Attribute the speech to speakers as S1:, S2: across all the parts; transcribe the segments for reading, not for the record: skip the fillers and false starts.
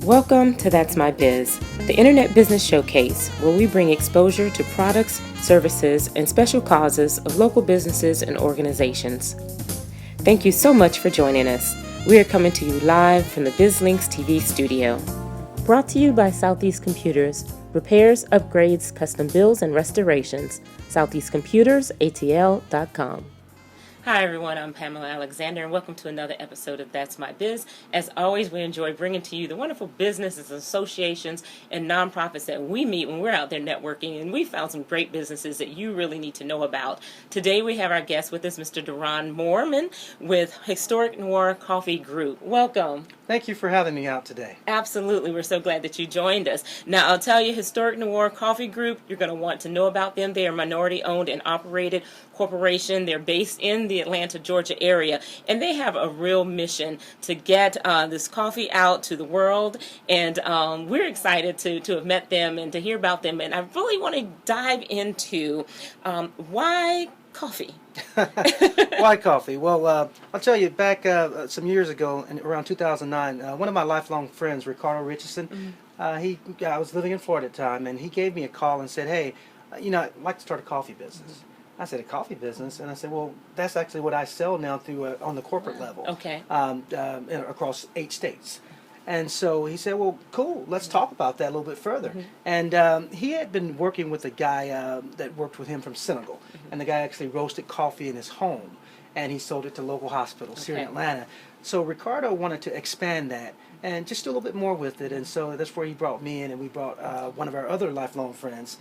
S1: Welcome to That's My Biz, the Internet Business Showcase, where we bring exposure to products, services, and special causes of local businesses and organizations. Thank you so much for joining us. We are coming to you live from the BizLinks TV studio. Brought to you by Southeast Computers, repairs, upgrades, custom builds, and restorations. SoutheastComputersATL.com. Hi everyone, I'm Pamela Alexander and welcome to another episode of That's My Biz. As always, we enjoy bringing to you the wonderful businesses, associations, and nonprofits that we meet when we're out there networking, and we found some great businesses that you really need to know about. Today we have our guest with us, Mr. Deron Moreman with Historic Noir Coffee Group. Welcome.
S2: Thank you for having me out today.
S1: Absolutely. We're so glad that you joined us. Now, I'll tell you, Historic Noir Coffee Group, you're going to want to know about them. They are a minority-owned and operated corporation. They're based in the Atlanta, Georgia area, and they have a real mission to get this coffee out to the world, and we're excited to have met them and to hear about them, and I really want to dive into why coffee?
S2: Why coffee? Well, I'll tell you, back some years ago, around 2009, one of my lifelong friends, Ricardo Richardson, I was living in Florida at the time, and he gave me a call and said, hey, I'd like to start a coffee business. I said, a coffee business? And I said, well, that's actually what I sell now through on the corporate level.
S1: Okay.
S2: Across 8 states. And so he said, well, cool, let's talk about that a little bit further. And he had been working with a guy that worked with him from Senegal. And the guy actually roasted coffee in his home. And he sold it to local hospitals here in Atlanta. So Ricardo wanted to expand that and just do a little bit more with it. And so that's where he brought me in, and we brought one of our other lifelong friends,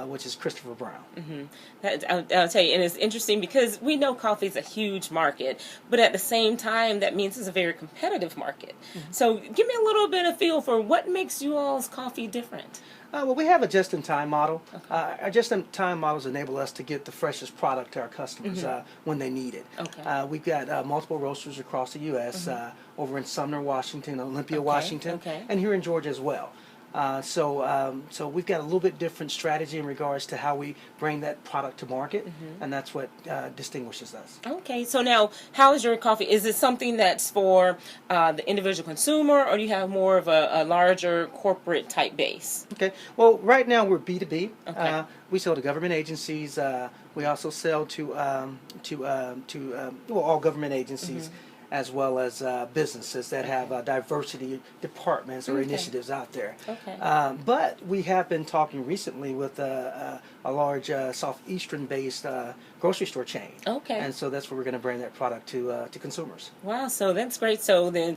S2: which is Christopher Brown.
S1: I'll tell you, and it's interesting because we know coffee is a huge market, but at the same time, that means it's a very competitive market. So give me a little bit of feel for what makes you all's coffee different.
S2: Well, we have a just-in-time model. Our just-in-time models enable us to get the freshest product to our customers when they need it. We've got multiple roasters across the U.S., over in Sumner, Washington, Olympia, Washington, and here in Georgia as well. So we've got a little bit different strategy in regards to how we bring that product to market, and that's what distinguishes us. Okay, so now, how is your coffee? Is it something that's for the individual consumer, or do you have more of a larger corporate type base? Okay, well, right now we're B2B. We sell to government agencies. We also sell to all government agencies, as well as businesses that have diversity departments or initiatives out there. But we have been talking recently with a large southeastern-based grocery store chain. And so that's where we're going to bring that product to consumers. Wow, so that's great. So then,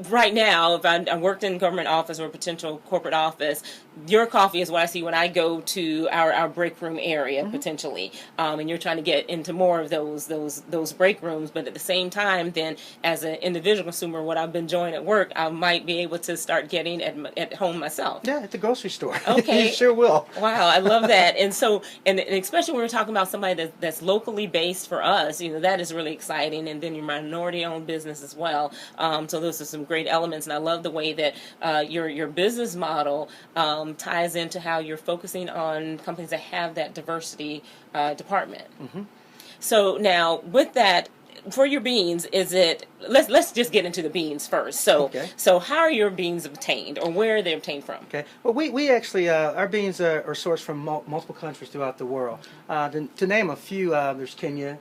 S2: right now, if I worked in government office or a potential corporate office, your coffee is what I see when I go to our break room area, potentially. And you're trying to get into more of those break rooms, but at the same time, then as an individual consumer, what I've been enjoying at work, I might be able to start getting at home myself. Yeah, at the grocery store. Okay. You sure will. Wow, I love that. And so, and especially when we're talking about somebody that's locally based for us, that is really exciting. And then your minority-owned business as well. So those are some great elements, and I love the way that your business model ties into how you're focusing on companies that have that diversity department. So now, with that, for your beans, is it? Let's just get into the beans first. So, so how are your beans obtained, or where are they obtained from? Okay. Well, we actually our beans are sourced from multiple countries throughout the world. To name a few, there's Kenya,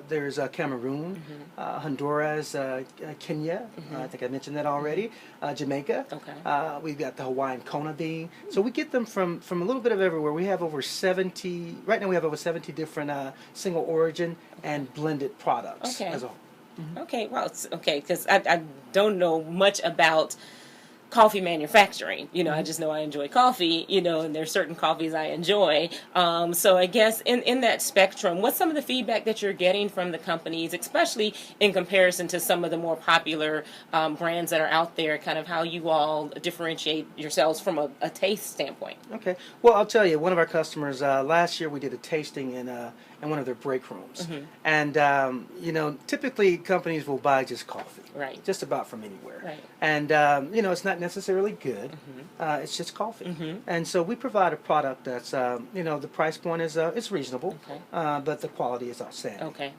S2: there's Cameroon, Honduras, Kenya. I think I mentioned that already. Jamaica. We've got the Hawaiian Kona bean. So we get them from a little bit of everywhere. We have over 70. Right now, we have over 70 different single origin and blended products as a whole. Okay, well, okay, because I don't know much about coffee manufacturing. I just know I enjoy coffee, and there's certain coffees I enjoy. So I guess in that spectrum, what's some of the feedback that you're getting from the companies, especially in comparison to some of the more popular brands that are out there, kind of how you all differentiate yourselves from a taste standpoint? Okay. Well, I'll tell you, one of our customers, last year we did a tasting in one of their break rooms. And, typically companies will buy just coffee. Just about from anywhere. And, it's not necessarily good. It's just coffee. And so we provide a product that's, the price point is it's reasonable, but the quality is outstanding.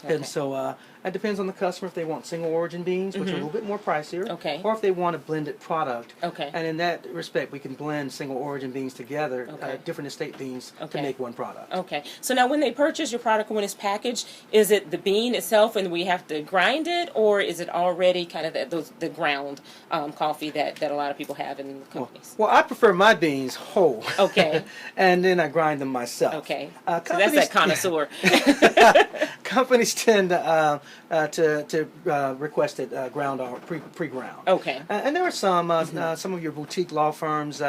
S2: And so It depends on the customer if they want single origin beans, which are a little bit more pricier,
S1: Okay.
S2: or if they want a blended product.
S1: Okay.
S2: And in that respect, we can blend single origin beans together,
S1: Okay.
S2: different estate beans, to
S1: Okay.
S2: make one product.
S1: Okay. So now when they purchase your product, when it's packaged, is it the bean itself and we have to grind it, or is it already kind of the ground coffee that a lot of people have in the companies?
S2: Well, I prefer my beans whole.
S1: Okay.
S2: And then I grind them myself.
S1: Okay. So that's that connoisseur.
S2: Companies tend to request it ground or pre-ground.
S1: Okay.
S2: And there are some of your boutique law firms,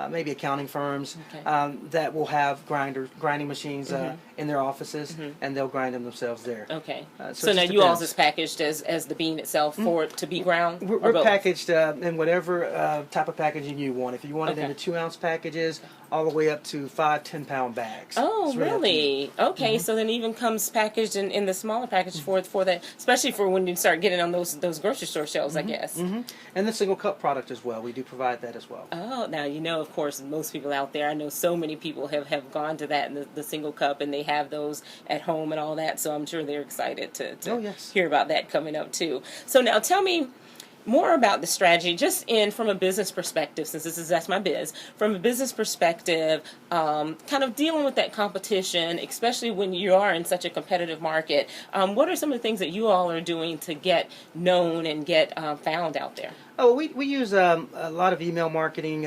S2: maybe accounting firms,
S1: Okay.
S2: that will have grinding machines in their offices, and they'll grind them themselves there.
S1: Okay.
S2: So
S1: So
S2: it
S1: now
S2: just
S1: you all
S2: depends.
S1: is packaged as the bean itself for it to be ground?
S2: We're
S1: or both?
S2: packaged in whatever type of packaging you want. If you want it in
S1: Okay.
S2: the 2-ounce packages, all the way up to 5, 10-pound bags.
S1: Oh,
S2: It's really up to you.
S1: really? Okay, so then even comes packaged in the smaller package for that, especially for when you start getting on those grocery store shelves, I guess.
S2: And the single cup product as well. We do provide that as well.
S1: Oh, now of course, most people out there, I know so many people have gone to that and the single cup, and they have those at home and all that, so I'm sure they're excited to
S2: Oh, yes.
S1: hear about that coming up too. So now tell me more about the strategy, just from a business perspective, since that's my biz. From a business perspective, kind of dealing with that competition, especially when you are in such a competitive market. What are some of the things that you all are doing to get known and get found out there?
S2: Oh, we use a lot of email marketing,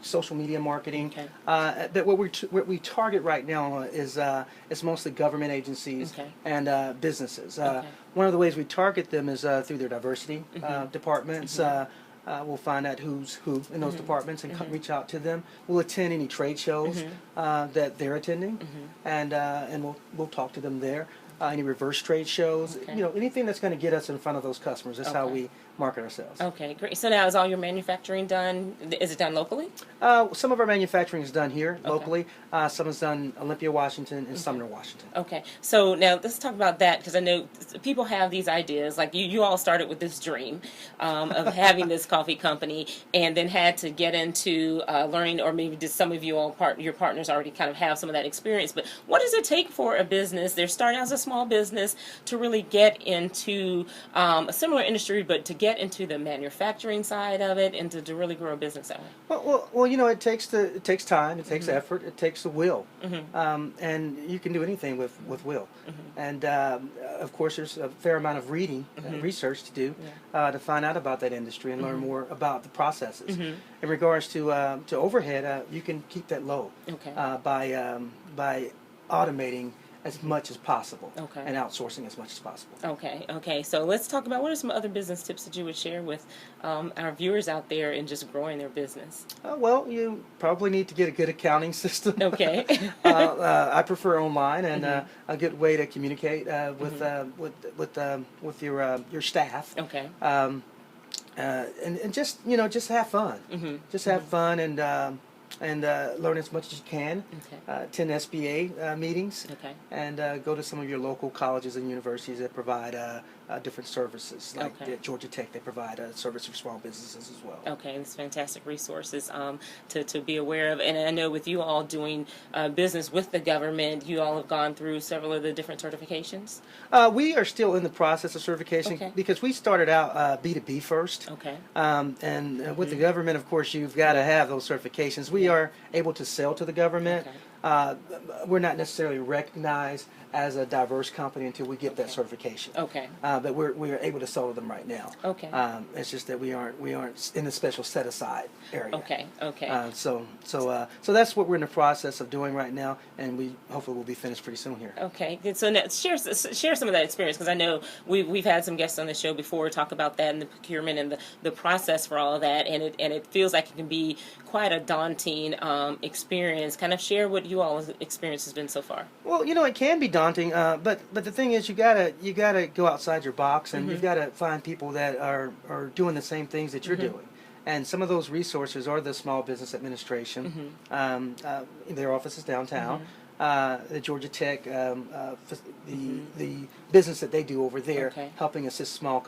S2: social media marketing.
S1: Okay.
S2: But what we target right now is mostly government agencies
S1: Okay.
S2: and businesses.
S1: Okay.
S2: One of the ways we target them is through their diversity departments. We'll find out who's who in those departments and reach out to them. We'll attend any trade shows that they're attending, and we'll talk to them there. Any reverse trade shows,
S1: Okay.
S2: Anything that's going to get us in front of those customers. That's how
S1: Okay.
S2: we market ourselves.
S1: Okay, great. So now is all your manufacturing done? Is it done locally?
S2: Some of our manufacturing is done here locally. Some is done Olympia, Washington, and Sumner, Washington.
S1: Okay, so now let's talk about that, because I know people have these ideas. Like you all started with this dream of having this coffee company, and then had to get into learning, or maybe just some of you all your partners already kind of have some of that experience. But what does it take for a business? They're starting as a small business to really get into a similar industry, but to get into the manufacturing side of it and to really grow a business that way.
S2: Well, it takes time, it takes effort, it takes the will, and you can do anything with will. And of course, there's a fair amount of reading, and research to do to find out about that industry and learn more about the processes. In regards to overhead, you can keep that low by automating as much as possible and outsourcing as much as possible.
S1: Okay. So let's talk about what are some other business tips that you would share with our viewers out there in just growing their business?
S2: Well, you probably need to get a good accounting system.
S1: Okay.
S2: I prefer online, and a good way to communicate with your staff.
S1: Okay.
S2: And just have fun. Just have fun and learn as much as you can. Attend SBA meetings.
S1: Okay.
S2: And go to some of your local colleges and universities that provide different services. Like at Georgia Tech, they provide a service for small businesses as well.
S1: Okay, it's fantastic resources to be aware of. And I know with you all doing business with the government, you all have gone through several of the different certifications?
S2: We are still in the process of certification because we started out B2B first.
S1: Okay.
S2: And with the government, of course, you've got to have those certifications. We are able to sell to the government. We're not necessarily recognized as a diverse company until we get that certification. Okay. But we're able to sell to them right now.
S1: Okay.
S2: It's just that we aren't in the special set aside area.
S1: Okay. Okay.
S2: So that's what we're in the process of doing right now, and we hopefully will be finished pretty soon here.
S1: Okay. Good. So now share some of that experience, because I know we've had some guests on the show before talk about that and the procurement and the process for all of that, and it feels like it can be quite a daunting experience. Kind of share what you all's experience has been so far.
S2: Well, it can be daunting, but the thing is, you gotta go outside your box, and you've got to find people that are doing the same things that you're doing. And some of those resources are the Small Business Administration, their office is downtown. The Georgia Tech, the business that they do over there,
S1: Okay.
S2: helping assist small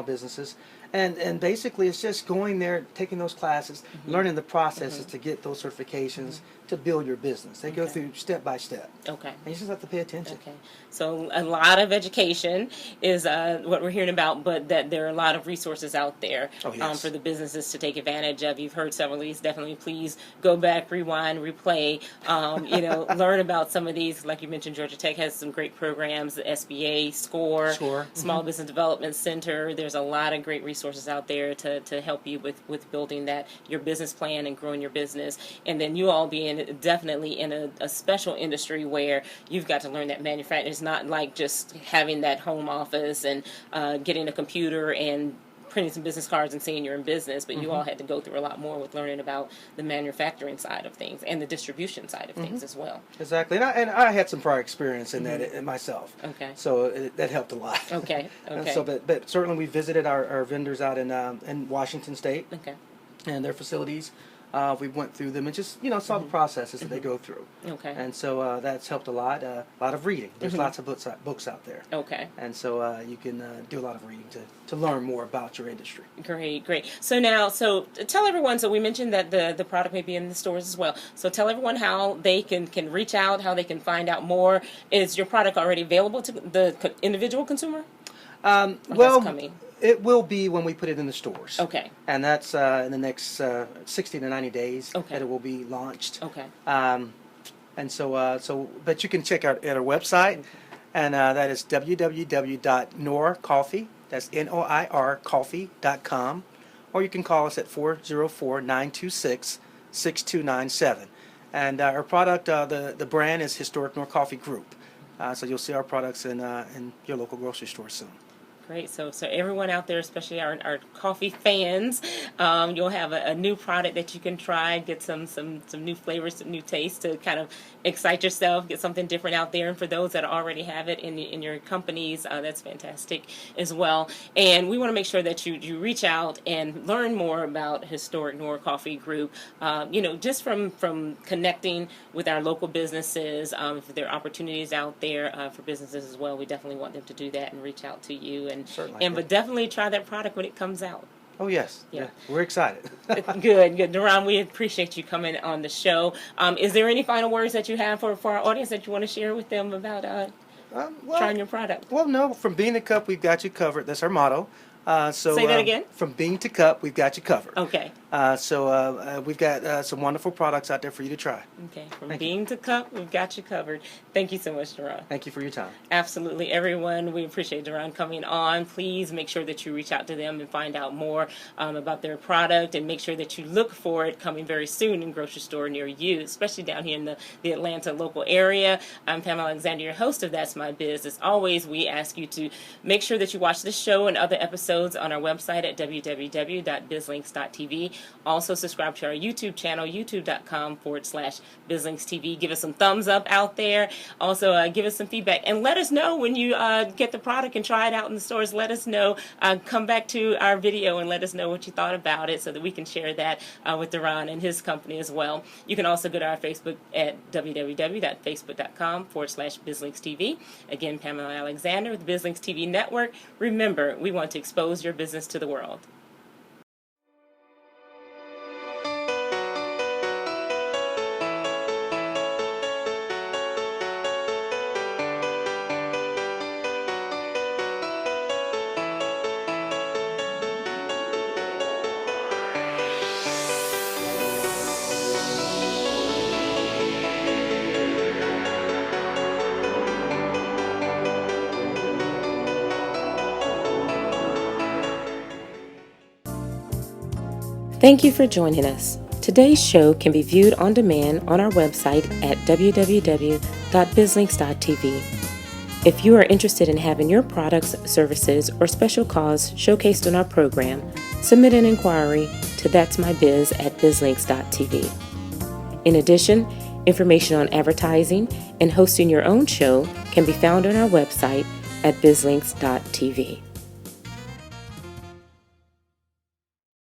S2: businesses. And basically, it's just going there, taking those classes, learning the processes to get those certifications to build your business. They go through step by step.
S1: Okay.
S2: And you just have to pay attention.
S1: Okay. So a lot of education is what we're hearing about, but that there are a lot of resources out there for the businesses to take advantage of. You've heard several of these. Definitely please go back, rewind, replay, learn about some of these. Like you mentioned, Georgia Tech has some great programs, the SBA, SCORE, Small Business Development Center. There's a lot of great resources out there to help you with building your business plan and growing your business. And then you all being definitely in a special industry where you've got to learn that manufacturing. It's not like just having that home office and getting a computer and printing some business cards and saying you're in business, but you all had to go through a lot more with learning about the manufacturing side of things and the distribution side of things as well.
S2: Exactly, and I had some prior experience in that myself.
S1: Okay.
S2: So that helped a lot.
S1: Okay. Okay.
S2: So, but certainly we visited our vendors out in Washington State.
S1: Okay.
S2: And their facilities. We went through them and just saw the processes that they go through.
S1: Okay.
S2: And so that's helped a lot. A lot of reading. There's lots of books out there.
S1: Okay.
S2: And so you can do a lot of reading to learn more about your industry.
S1: Great. So now, tell everyone. So we mentioned that the product may be in the stores as well. So tell everyone how they can reach out, how they can find out more. Is your product already available to the individual consumer?
S2: Well,
S1: coming?
S2: It will be when we put it in the stores.
S1: Okay.
S2: And that's in the next 60 to 90 days
S1: that
S2: it will be launched.
S1: Okay.
S2: And so, but you can check out at our website, and that is www.noircoffee, that's Noir coffee.com, or you can call us at 404-926-6297. And our product, the brand is Historic Noir Coffee Group. So you'll see our products in your local grocery store soon.
S1: Great. So everyone out there, especially our coffee fans, you'll have a new product that you can try, get some new flavors, some new tastes to kind of excite yourself, get something different out there. And for those that already have it in your companies, that's fantastic as well. And we want to make sure that you reach out and learn more about Historic Noir Coffee Group. Just from connecting with our local businesses, if there are opportunities out there for businesses as well, we definitely want them to do that and reach out to you. But definitely try that product when it comes out.
S2: Oh, yes. Yeah. We're excited.
S1: Good. Deron, we appreciate you coming on the show. Is there any final words that you have for our audience that you want to share with them about trying your product?
S2: Well, no. From bean to cup, we've got you covered. That's our motto.
S1: Say that again?
S2: From bean to cup, we've got you covered.
S1: Okay.
S2: So we've got some wonderful products out there for you to try.
S1: Okay. From bean to cup, we've got you covered. Thank you so much, Deron.
S2: Thank you for your time.
S1: Absolutely. Everyone, we appreciate Deron coming on. Please make sure that you reach out to them and find out more about their product, and make sure that you look for it coming very soon in grocery store near you, especially down here in the Atlanta local area. I'm Pamela Alexander, your host of That's My Biz. As always, we ask you to make sure that you watch this show and other episodes on our website at www.bizlinks.tv. Also subscribe to our YouTube channel, youtube.com/BizlinksTV. Give us some thumbs up out there. Also give us some feedback and let us know when you get the product and try it out in the stores. Let us know. Come back to our video and let us know what you thought about it so that we can share that with Deron and his company as well. You can also go to our Facebook at www.facebook.com/BizlinksTV. Again, Pamela Alexander with the BizLinks TV Network. Remember, we want to expose your business to the world. Thank you for joining us. Today's show can be viewed on demand on our website at www.bizlinks.tv. If you are interested in having your products, services, or special cause showcased on our program, submit an inquiry to that'smybiz@bizlinks.tv. In addition, information on advertising and hosting your own show can be found on our website at bizlinks.tv.